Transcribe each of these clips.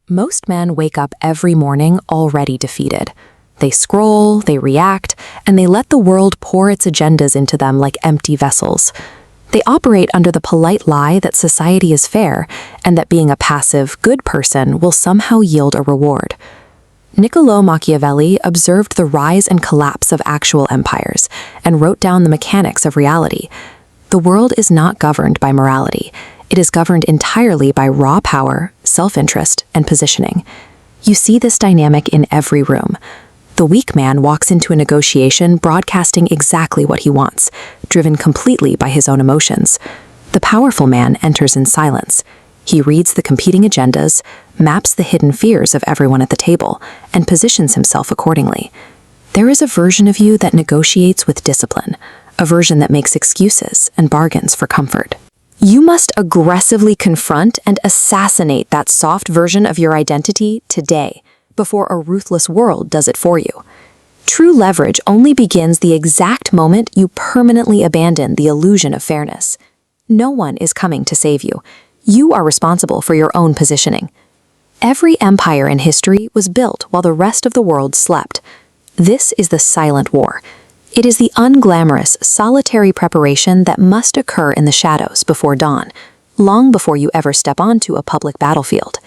Most men wake up every morning already defeated. They scroll, they react, and they let the world pour its agendas into them like empty vessels. They operate under the polite lie that society is fair and that being a passive, good person will somehow yield a reward. Niccolò Machiavelli observed the rise and collapse of actual empires and wrote down the mechanics of reality. The world is not governed by morality. It is governed entirely by raw power, self-interest, and positioning. You see this dynamic in every room. The weak man walks into a negotiation broadcasting exactly what he wants, driven completely by his own emotions. The powerful man enters in silence. He reads the competing agendas, maps the hidden fears of everyone at the table, and positions himself accordingly. There is a version of you that negotiates with discipline, a version that makes excuses and bargains for comfort. You must aggressively confront and assassinate that soft version of your identity today, before a ruthless world does it for you. True leverage only begins the exact moment you permanently abandon the illusion of fairness. No one is coming to save you. You are responsible for your own positioning. Every empire in history was built while the rest of the world slept. This is the silent war. It is the unglamorous, solitary preparation that must occur in the shadows before dawn, long before you ever step onto a public battlefield.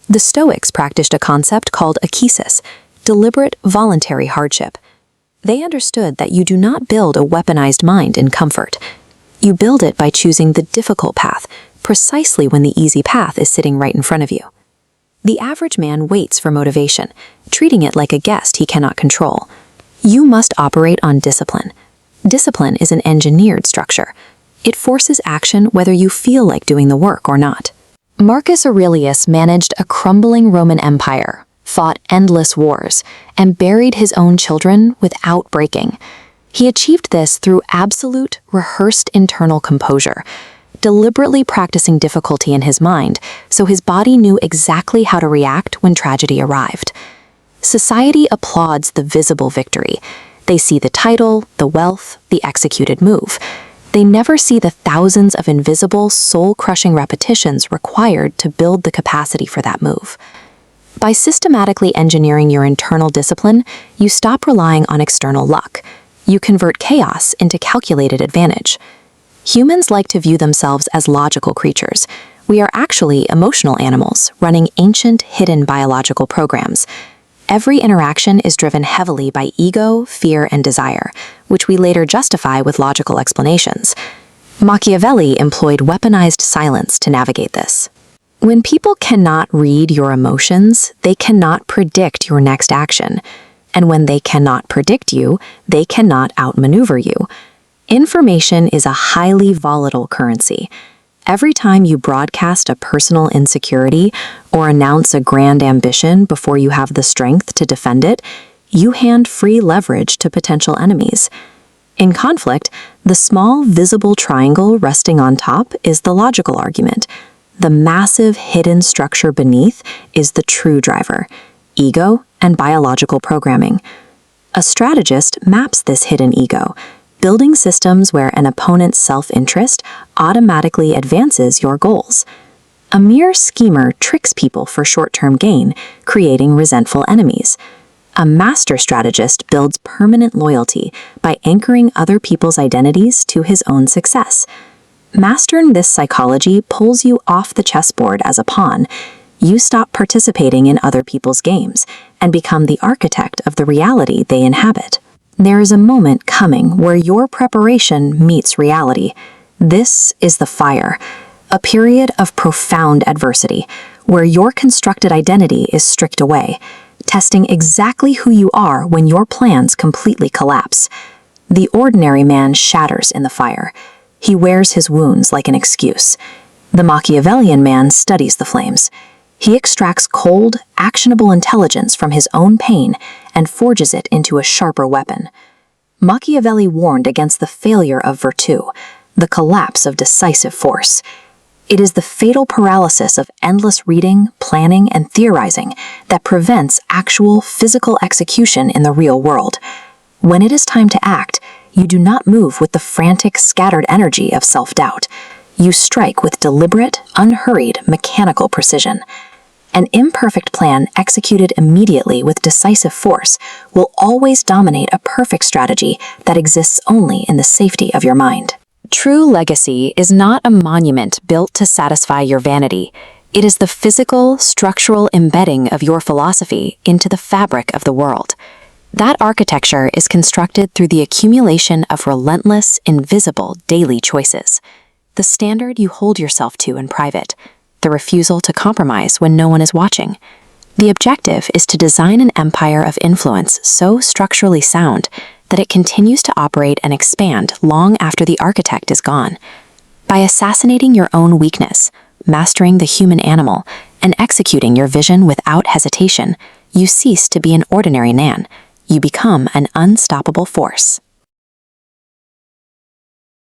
The Stoics practiced a concept called akesis, deliberate, voluntary hardship. They understood that you do not build a weaponized mind in comfort. You build it by choosing the difficult path, precisely when the easy path is sitting right in front of you. The average man waits for motivation, treating it like a guest he cannot control. You must operate on discipline. Discipline is an engineered structure. It forces action whether you feel like doing the work or not. Marcus Aurelius managed a crumbling Roman Empire, fought endless wars, and buried his own children without breaking. He achieved this through absolute, rehearsed internal composure, deliberately practicing difficulty in his mind so his body knew exactly how to react when tragedy arrived. Society applauds the visible victory. They see the title, the wealth, the executed move. They never see the thousands of invisible, soul-crushing repetitions required to build the capacity for that move. By systematically engineering your internal discipline, you stop relying on external luck. You convert chaos into calculated advantage. Humans like to view themselves as logical creatures. We are actually emotional animals running ancient, hidden biological programs. Every interaction is driven heavily by ego, fear, and desire, which we later justify with logical explanations. Machiavelli employed weaponized silence to navigate this. When people cannot read your emotions, they cannot predict your next action. And when they cannot predict you, they cannot outmaneuver you. Information is a highly volatile currency. Every time you broadcast a personal insecurity or announce a grand ambition before you have the strength to defend it, you hand free leverage to potential enemies. In conflict, the small, visible triangle resting on top is the logical argument. The massive, hidden structure beneath is the true driver: ego and biological programming. A strategist maps this hidden ego, building systems where an opponent's self-interest automatically advances your goals. A mere schemer tricks people for short-term gain, creating resentful enemies. A master strategist builds permanent loyalty by anchoring other people's identities to his own success. Mastering this psychology pulls you off the chessboard as a pawn. You stop participating in other people's games and become the architect of the reality they inhabit. There is a moment coming where your preparation meets reality. This is the fire, a period of profound adversity, where your constructed identity is stripped away, testing exactly who you are when your plans completely collapse. The ordinary man shatters in the fire. He wears his wounds like an excuse. The Machiavellian man studies the flames. He extracts cold, actionable intelligence from his own pain and forges it into a sharper weapon. Machiavelli warned against the failure of virtue, the collapse of decisive force. It is the fatal paralysis of endless reading, planning, and theorizing that prevents actual physical execution in the real world. When it is time to act, you do not move with the frantic, scattered energy of self-doubt. You strike with deliberate, unhurried, mechanical precision. An imperfect plan executed immediately with decisive force will always dominate a perfect strategy that exists only in the safety of your mind. True legacy is not a monument built to satisfy your vanity. It is the physical, structural embedding of your philosophy into the fabric of the world. That architecture is constructed through the accumulation of relentless, invisible daily choices. The standard you hold yourself to in private, the refusal to compromise when no one is watching. The objective is to design an empire of influence so structurally sound that it continues to operate and expand long after the architect is gone. By assassinating your own weakness, mastering the human animal, and executing your vision without hesitation, you cease to be an ordinary man. You become an unstoppable force.